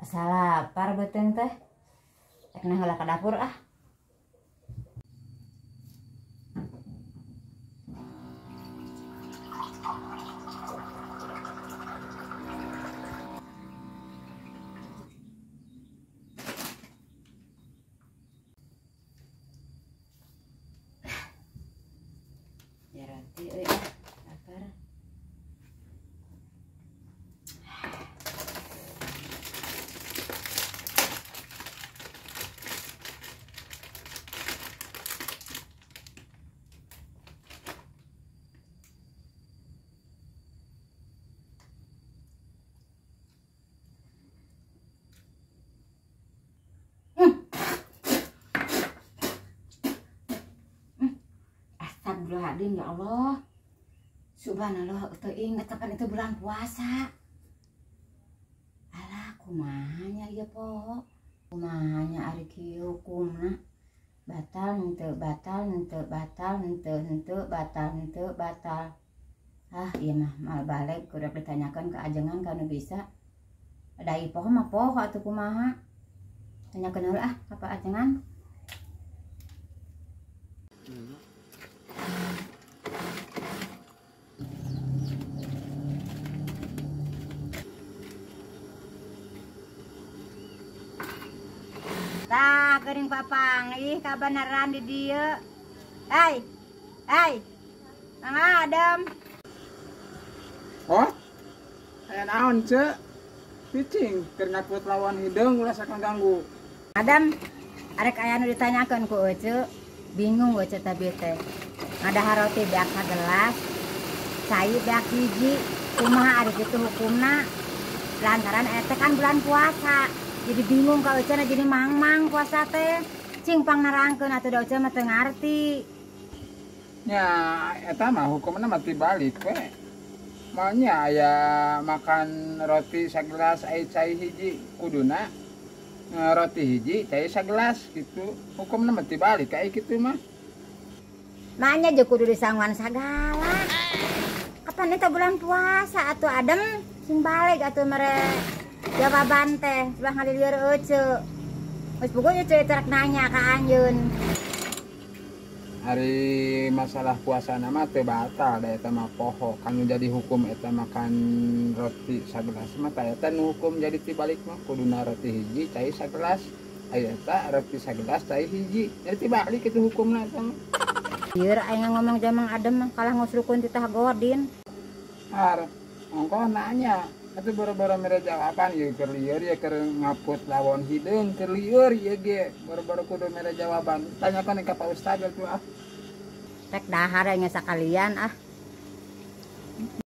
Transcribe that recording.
Salapar beuteung teh. Ekna heula ka dapur ah. Ya roti euy ah, lapar. Astagfirullahaladzim, ya Allah. Subhanallah, teuing kapan itu bulan puasa. Alah, kumahanya ieu po. Kumahanya ari kieu hukumna. Batal henteu batal henteu batal henteu henteu batal henteu batal. Ah, ieu mah mal balik kudu ditanyakeun ka ajengan kana bisa. Da ipoh mah poho atuh kumaha. Tanyakeun heula ah ka Pak ajengan. Tah geuning papang ih kabeneran di dieu. Hai. Mang Adam. Oh? Aya naon, Cek? Picing keur ngaput lawan hideung ulah sak ngaganggu. Adam, arek aya nu ditanyakeun ku Ece. Bingung Ece teh teh. Ngadaha roti beak sagelas, cai beak hiji. Kumaha ari kitu hukumna? Lantaran eta kan bulan puasa. Jadi bingung ka Ece jadi mang-mang puasa teh. Cing pang nerangkeun atuh da Ece mah teu ngarti. Nya eta mah hukumna mati balik we. Maunya aya makan roti sagelas aya cai hiji kuduna roti hiji cai sagelas gitu. Hukumna mati balik kayak gitu mah. Nanya aja kudu disangguan sagala. Kapan itu bulan puasa atuh adem sing balik atuh mere jawaban teh ulah ngalilir Ece. Geus pokoknya Ece terek nanya ka anjeun. Hari masalah puasa nama teu batal da eta mah poho kanu jadi hukum eta makan roti sagelas mah ta eta nu hukum jadi tibalik mah kuduna roti hiji cai sagelas aya eta roti sagelas cai hiji jadi tibalik itu hukumna eta mah. Ieu aing ngomong jamang adem mah kalah ngusrukeun titah godin. Har ongko nanya atuh boro-boro mere jawaban ieu keur lieur ya keur ngaput lawan hideung keur lieur ieu ge boro-boro kudu mere jawaban tanyakeun ka Pak Ustad atuh ah. Rek dahar nya sakalian ah.